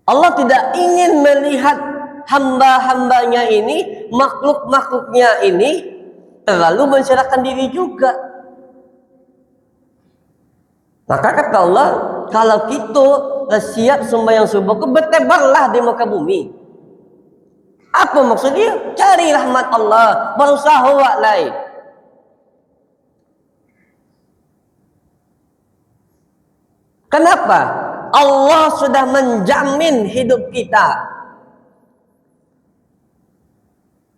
Allah tidak ingin melihat hamba-hambanya ini, makhluk-makhluknya ini terlalu menserahkan diri juga. Maka kata Allah, kalau kita siap sembahyang subuh, bertebarlah di muka bumi. Apa maksudnya? Cari rahmat Allah, berusaha buat lain. Kenapa? Allah sudah menjamin hidup kita.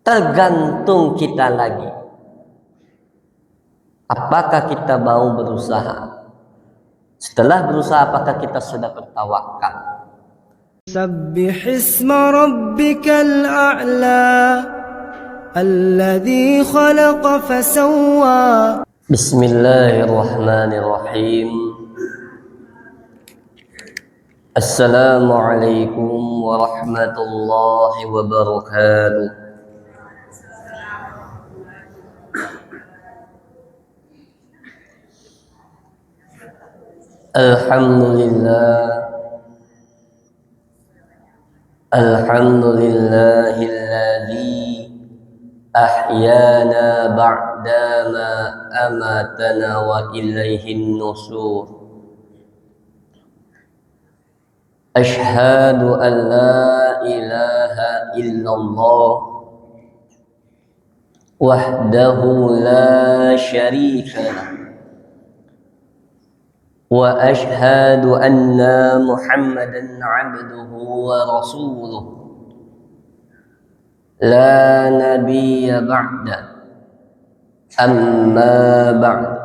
Tergantung kita lagi. Apakah kita mau berusaha? Setelah berusaha, apakah kita sudah bertawakal? سبح اسم ربك الأعلى الذي خلق فسوى. بسم الله الرحمن الرحيم. السلام عليكم ورحمة الله وبركاته. الحمد لله الحمد لله الذي أحيانا بعدما أماتنا وإليه النشور. أشهد أن لا إله إلا الله وحده لا شريك له، وأشهد أن محمدا عبده ورسوله لا نبي بعده. أما بعد.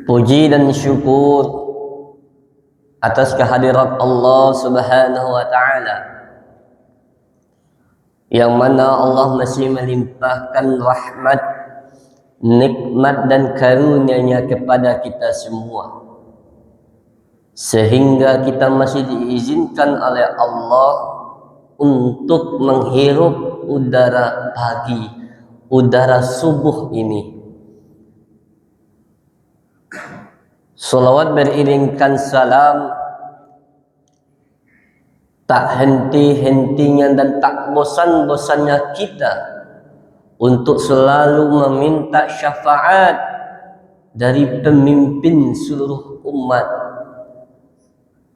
Puji dan syukur atas kehadirat Allah Subhanahu wa Ta'ala, yang mana Allah masih melimpahkan rahmat, nikmat dan karunia-Nya kepada kita semua, sehingga kita masih diizinkan oleh Allah untuk menghirup udara pagi, udara subuh ini. Salawat beriringkan salam tak henti-hentinya dan tak bosan-bosannya kita untuk selalu meminta syafaat dari pemimpin seluruh umat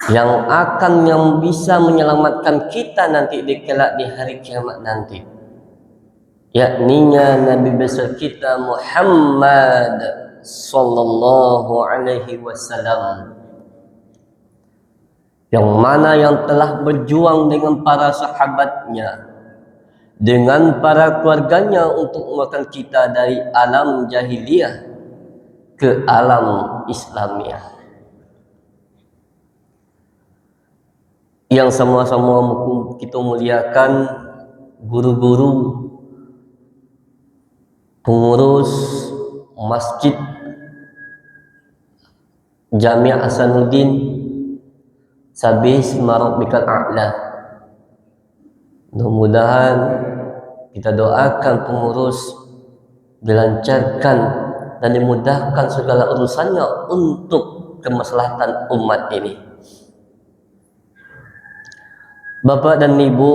yang bisa menyelamatkan kita nanti di kelak di hari kiamat nanti, yakninya Nabi besar kita Muhammad sallallahu alaihi wasallam, yang mana yang telah berjuang dengan para sahabatnya, dengan para keluarganya untuk mengeluarkan kita dari alam jahiliyah ke alam Islamiyah, yang sama-sama kita muliakan guru-guru, pengurus Masjid Jami' Hasanuddin Sabis Marobikal A'la. Mudah-mudahan kita doakan pengurus dilancarkan dan dimudahkan segala urusannya untuk kemaslahatan umat ini. Bapak dan Ibu,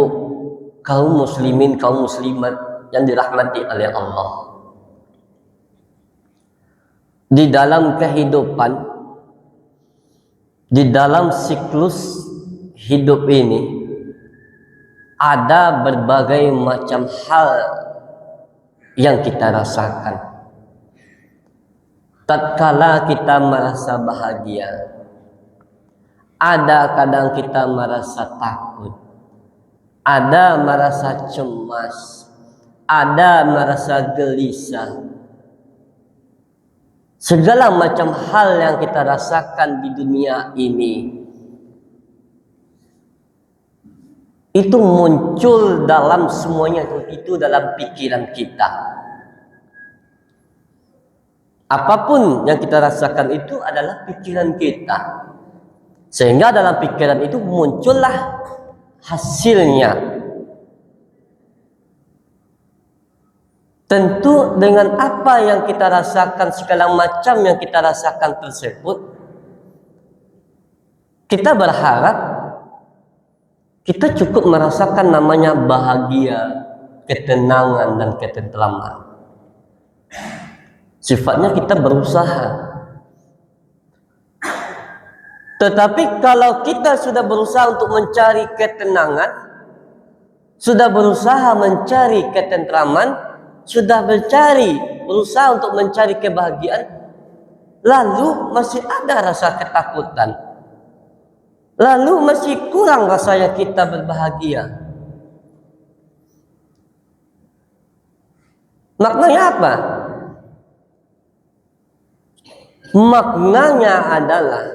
kaum muslimin, kaum muslimat yang dirahmati oleh Allah, di dalam kehidupan, di dalam siklus hidup ini, ada berbagai macam hal yang kita rasakan. Tatkala kita merasa bahagia, ada kadang kita merasa takut, ada merasa cemas, ada merasa gelisah. Segala macam hal yang kita rasakan di dunia ini itu muncul dalam semuanya, itu dalam pikiran kita. Apapun yang kita rasakan itu adalah pikiran kita, sehingga dalam pikiran itu muncullah hasilnya. Tentu dengan apa yang kita rasakan, segala macam yang kita rasakan tersebut kita berharap kita cukup merasakan namanya bahagia, ketenangan dan ketentraman. Sifatnya kita berusaha. Tetapi kalau kita sudah berusaha untuk mencari ketenangan, sudah berusaha mencari ketentraman, sudah berusaha untuk mencari kebahagiaan, lalu masih ada rasa ketakutan, lalu masih kurang rasanya kita berbahagia. Maknanya apa? Maknanya adalah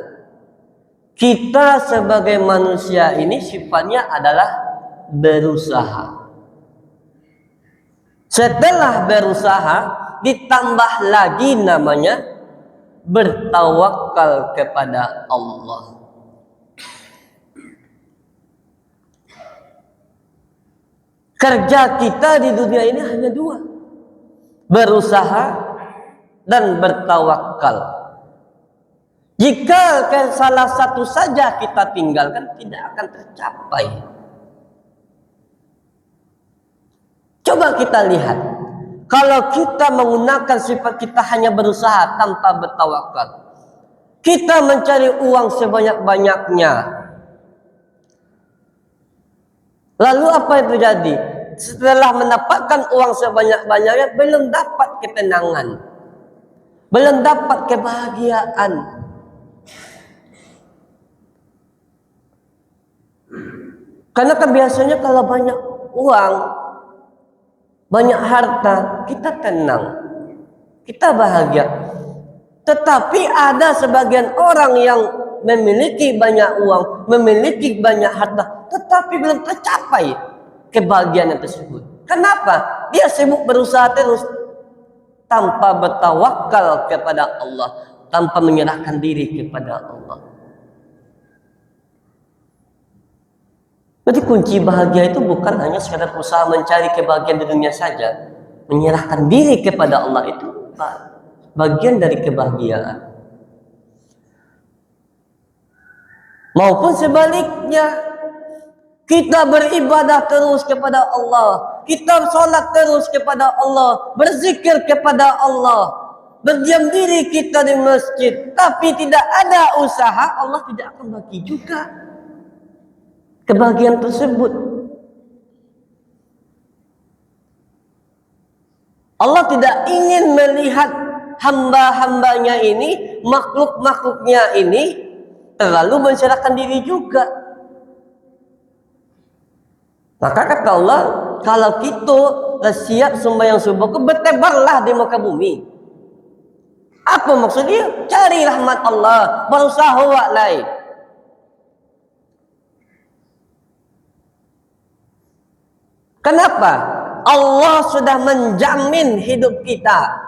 kita sebagai manusia ini sifatnya adalah berusaha. Setelah berusaha ditambah lagi namanya bertawakal kepada Allah. Kerja kita di dunia ini hanya dua: berusaha dan bertawakal. Jika salah satu saja kita tinggalkan, tidak akan tercapai. Coba kita lihat, kalau kita menggunakan sifat kita hanya berusaha tanpa bertawakal, kita mencari uang sebanyak-banyaknya, lalu apa yang terjadi? Setelah mendapatkan uang sebanyak-banyaknya, belum dapat ketenangan, belum dapat kebahagiaan. Karena kan biasanya kalau banyak uang, banyak harta, kita tenang, kita bahagia. Tetapi ada sebagian orang yang memiliki banyak uang, memiliki banyak harta, tetapi belum tercapai kebahagiaan tersebut. Kenapa? Dia sibuk berusaha terus tanpa bertawakal kepada Allah, tanpa menyerahkan diri kepada Allah. Jadi kunci bahagia itu bukan hanya sekadar usaha mencari kebahagiaan di dunia saja. Menyerahkan diri kepada Allah itu bagian dari kebahagiaan. Maupun sebaliknya, kita beribadah terus kepada Allah, kita sholat terus kepada Allah, berzikir kepada Allah, berdiam diri kita di masjid, tapi tidak ada usaha, Allah tidak akan bagi juga kebahagiaan tersebut. Allah tidak ingin melihat hamba-hambanya ini, makhluk-makhluknya ini terlalu menserahkan diri juga. Maka kata Allah, kalau kita siap sembahyang subuh, bertebarlah di muka bumi. Apa maksudnya? Cari rahmat Allah, berusaha lain. Kenapa? Allah sudah menjamin hidup kita.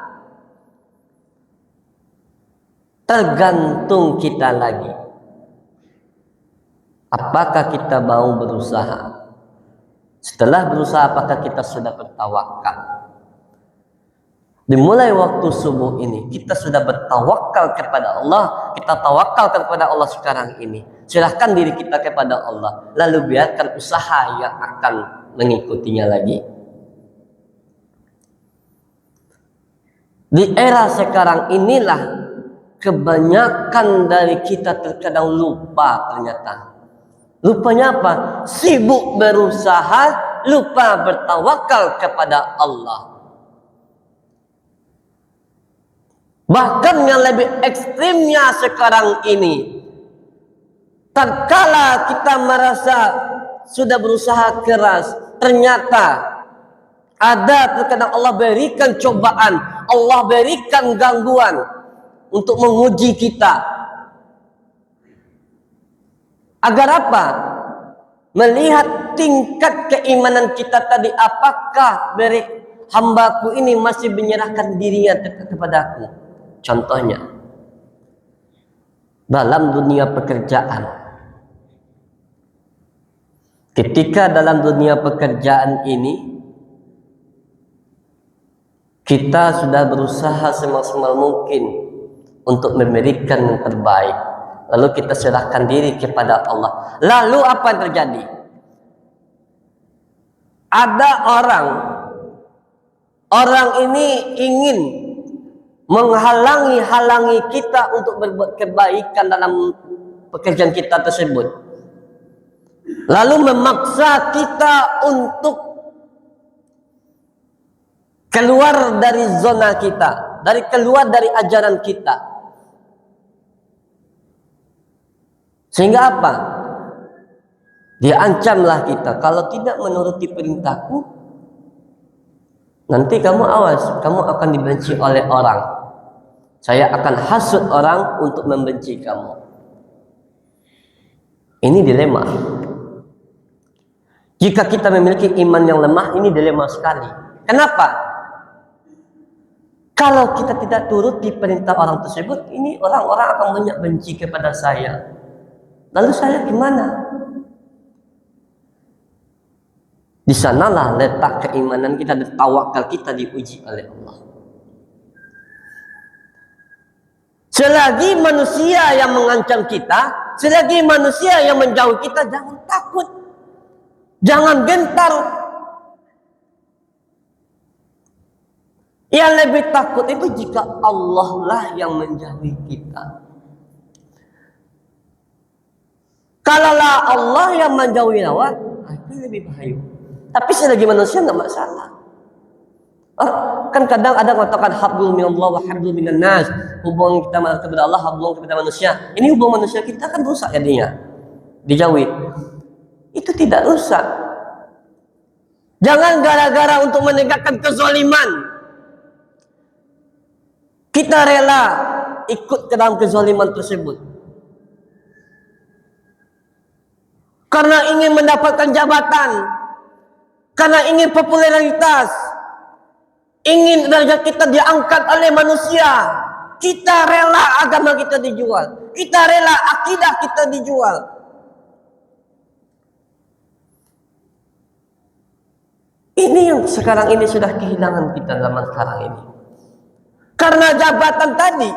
Tergantung kita lagi. Apakah kita mau berusaha? Setelah berusaha, apakah kita sudah bertawakal? Dimulai waktu subuh ini, kita sudah bertawakal kepada Allah. Kita tawakal kepada Allah sekarang ini. Serahkan diri kita kepada Allah. Lalu biarkan usaha yang akan mengikutinya lagi. Di era sekarang inilah kebanyakan dari kita terkadang lupa ternyata. Lupanya apa? Sibuk berusaha, lupa bertawakal kepada Allah. Bahkan yang lebih ekstrimnya sekarang ini, tatkala kita merasa sudah berusaha keras, ternyata ada terkadang Allah berikan cobaan, Allah berikan gangguan untuk menguji kita. Agar apa? Melihat tingkat keimanan kita tadi, apakah hambaku ini masih menyerahkan dirinya kepadaku. Contohnya, dalam dunia pekerjaan. Ketika dalam dunia pekerjaan ini kita sudah berusaha semaksimal mungkin untuk memberikan yang terbaik, Lalu kita serahkan diri kepada Allah. Lalu apa yang terjadi? Ada orang ini ingin menghalangi kita untuk berbuat kebaikan dalam pekerjaan kita tersebut. Lalu memaksa kita untuk keluar dari zona kita, keluar dari ajaran kita. Sehingga apa? Dia ancamlah kita, kalau tidak menuruti perintahku, nanti kamu awas, kamu akan dibenci oleh orang. Saya akan hasut orang untuk membenci kamu. Ini dilema. Jika kita memiliki iman yang lemah, ini dilema sekali. Kenapa? Kalau kita tidak turuti perintah orang tersebut, ini orang-orang akan banyak benci kepada saya. Lalu saya gimana? Di sanalah letak keimanan kita dan tawakal kita diuji oleh Allah. Selagi manusia yang mengancam kita, selagi manusia yang menjauh kita, jangan takut, jangan gentar. Yang lebih takut itu jika Allah lah yang menjauhi kita. Kalaulah Allah yang menjauhi awak, itu lebih bahaya. Tapi selagi manusia nggak masalah. Kan kadang ada mengatakan hablum minallah wa hablum minan nas. Hubungan kita kepada Allah, hubungan kepada manusia. Ini hubungan manusia kita kan rusak jadinya. Dijauhi. Itu tidak rusak. Jangan gara-gara untuk menegakkan kezaliman kita rela ikut ke dalam kezaliman tersebut. Karena ingin mendapatkan jabatan, karena ingin popularitas, ingin derajat kita diangkat oleh manusia, kita rela agama kita dijual, kita rela akidah kita dijual. Ini yang sekarang ini sudah kehilangan kita zaman sekarang ini. Karena jabatan tadi,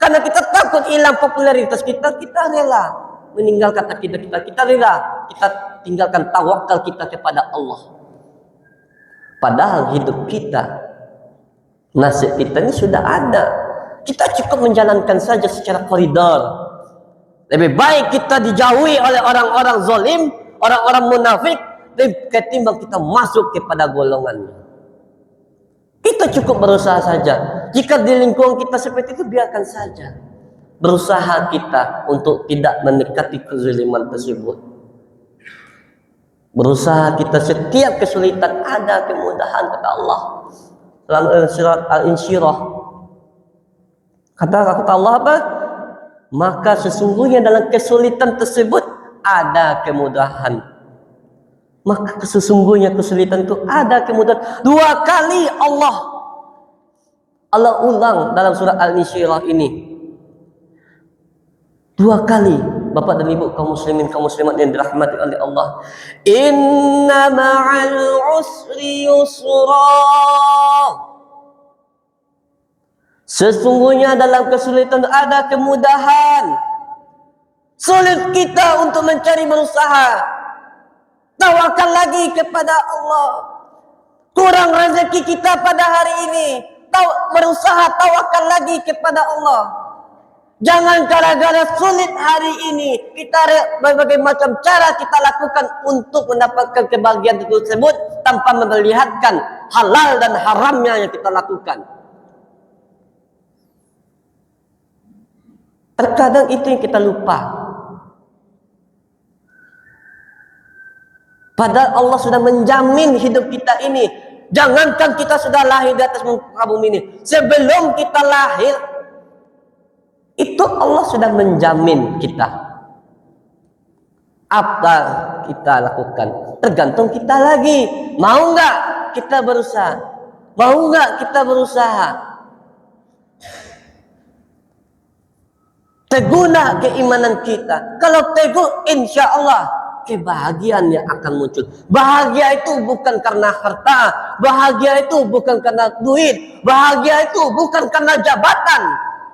karena kita takut hilang popularitas kita, kita rela meninggalkan akidah kita rela kita tinggalkan tawakal kita kepada Allah. Padahal hidup kita, nasib kita ini sudah ada. Kita cukup menjalankan saja secara koridor. Lebih baik kita dijauhi oleh orang-orang zalim, orang-orang munafik, ketimbang kita masuk kepada golongannya. Kita cukup berusaha saja. Jika di lingkungan kita seperti itu, biarkan saja. Berusaha kita untuk tidak mendekati kezaliman tersebut. Berusaha kita setiap kesulitan ada kemudahan kata Allah. Dalam surat Al-Insyirah kata Allah apa? Maka sesungguhnya dalam kesulitan tersebut ada kemudahan. Maka sesungguhnya kesulitan itu ada kemudahan. 2 kali Allah ulang dalam surat Al-Insyirah ini. 2 kali, Bapak dan Ibu kaum muslimin kaum muslimat yang dirahmati oleh Allah. Inna ma'al usri yusra. Sesungguhnya dalam kesulitan ada kemudahan. Sulit kita untuk mencari berusaha. Tawakal lagi kepada Allah. Kurang rezeki kita pada hari ini. Berusaha tawakal lagi kepada Allah. Jangan gara-gara sulit hari ini kita berbagai macam cara kita lakukan untuk mendapatkan kebahagiaan tersebut tanpa memperlihatkan halal dan haramnya yang kita lakukan. Terkadang itu yang kita lupa. Padahal Allah sudah menjamin hidup kita ini. Jangankan kita sudah lahir di atas muka bumi ini, sebelum kita lahir itu Allah sudah menjamin kita. Apa kita lakukan tergantung kita lagi. Mau nggak kita berusaha? Mau nggak kita berusaha? Teguh keimanan kita. Kalau teguh, insya Allah kebahagiaan yang akan muncul. Bahagia itu bukan karena harta, bahagia itu bukan karena duit, bahagia itu bukan karena jabatan.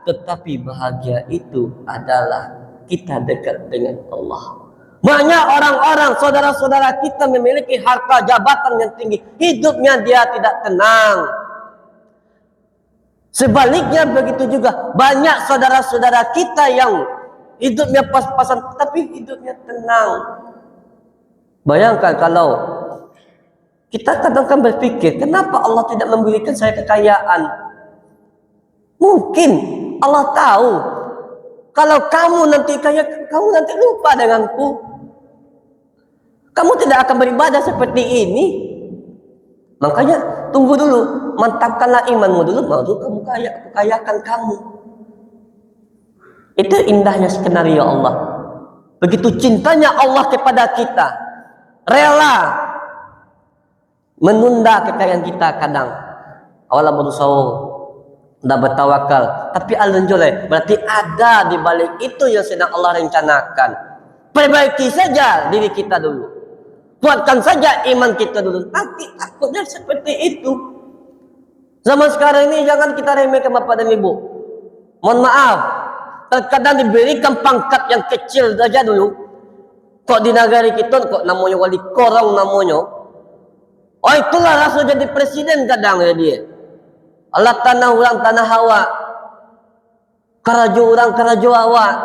Tetapi bahagia itu adalah kita dekat dengan Allah. Banyak orang-orang, saudara-saudara kita memiliki harta jabatan yang tinggi, hidupnya dia tidak tenang. Sebaliknya begitu juga, banyak saudara-saudara kita yang hidupnya pas-pasan, tapi hidupnya tenang. Bayangkan kalau kita kadang-kadang berpikir, kenapa Allah tidak memberikan saya kekayaan? Mungkin Allah tahu, kalau kamu nanti kaya, kamu nanti lupa denganku. Kamu tidak akan beribadah seperti ini. Makanya tunggu dulu, mantapkanlah imanmu dulu, baru kamu kayakan kamu. Itu indahnya skenario Allah. Begitu cintanya Allah kepada kita, rela menunda kekayaan kita kadang. Allah berusaha tidak bertawakal, tapi alhamdulillah berarti ada di balik itu yang sedang Allah rencanakan. Perbaiki saja diri kita dulu. Kuatkan saja iman kita dulu. Nanti takutnya seperti itu. Zaman sekarang ini jangan kita remehkan Bapak dan Ibu. Mohon maaf, terkadang diberikan pangkat yang kecil saja dulu. Kok di negara kita kok namanya wali korong namanya. Oh itulah rasa jadi presiden kadang ya dia. Allah tanah orang tanah hawa. Karajo orang karajo awak.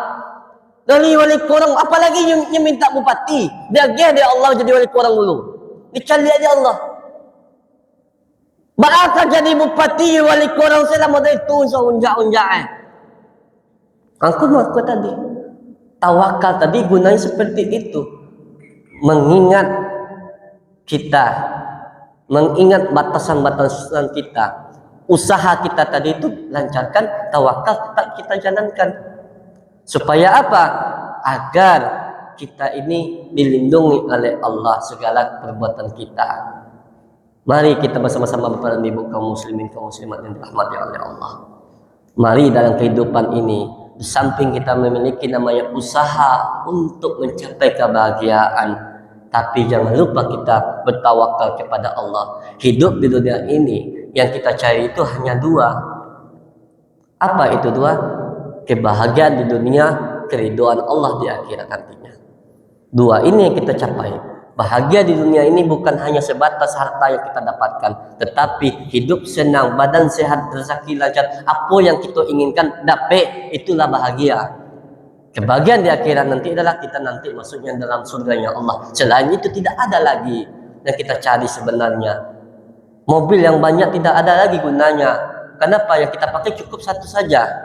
Dari wali korang, apalagi yang minta bupati. Dia Allah jadi wali korang dulu. Dicari aja Allah. Bakal jadi bupati wali korang selama itu unjak-unjak. Aku tadi. Tawakal tadi gunanya seperti itu. Mengingat kita. Mengingat batasan-batasan kita. Usaha kita tadi itu lancarkan. Tawakal tetap kita jalankan. Supaya apa? Agar kita ini dilindungi oleh Allah segala perbuatan kita. Mari kita bersama-sama Bapak dan Ibu kaum muslimin kaum muslimat yang dirahmati oleh Allah. Mari dalam kehidupan ini, di samping kita memiliki namanya usaha untuk mencapai kebahagiaan, tapi jangan lupa kita bertawakal kepada Allah. Hidup di dunia ini yang kita cari itu hanya dua. Apa itu dua? Kebahagiaan di dunia, keridhaan Allah di akhirat nantinya. Dua ini yang kita capai. Bahagia di dunia ini bukan hanya sebatas harta yang kita dapatkan, tetapi hidup senang, badan sehat, rezeki lancar. Apa yang kita inginkan dapat, itulah bahagia. Kebahagiaan di akhirat nanti adalah kita nanti masuknya dalam surganya Allah. Selain itu tidak ada lagi yang kita cari sebenarnya. Mobil yang banyak tidak ada lagi gunanya. Kenapa? Yang kita pakai cukup satu saja.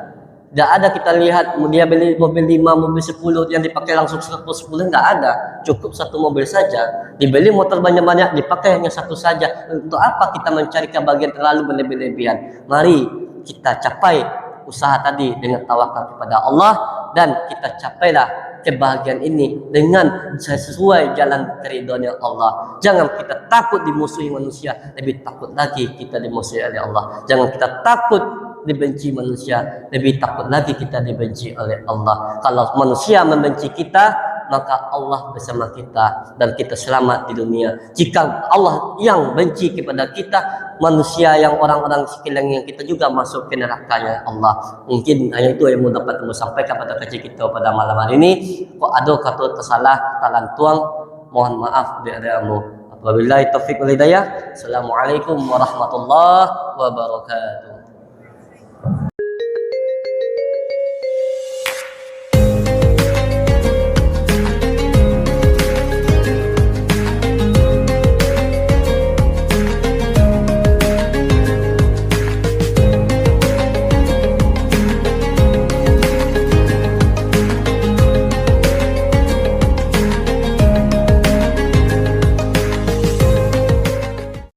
Tidak ada kita lihat dia beli mobil 5, mobil 10 yang dipakai langsung 10, tidak ada. Cukup satu mobil saja. Dibeli motor banyak-banyak, dipakai hanya satu saja. Untuk apa kita mencari kebahagiaan terlalu berlebih-lebihan? Mari kita capai usaha tadi dengan tawakal kepada Allah, dan kita capailah kebahagiaan ini dengan sesuai jalan keridhaannya Allah. Jangan kita takut dimusuhi manusia, lebih takut lagi kita dimusuhi oleh Allah. Jangan kita takut dibenci manusia, lebih takut lagi kita dibenci oleh Allah. Kalau manusia membenci kita, maka Allah bersama kita dan kita selamat di dunia. Jika Allah yang benci kepada kita, manusia yang orang-orang sekelilingnya kita juga masuk ke nerakanya Allah. Mungkin hanya itu yang mau dapat sampaikan pada kajian kita pada malam hari ini. Kok ada kata tersalah, talantuang, mohon maaf biadamu. Wabillahi taufiq wal hidayah. Assalamualaikum warahmatullahi wabarakatuh.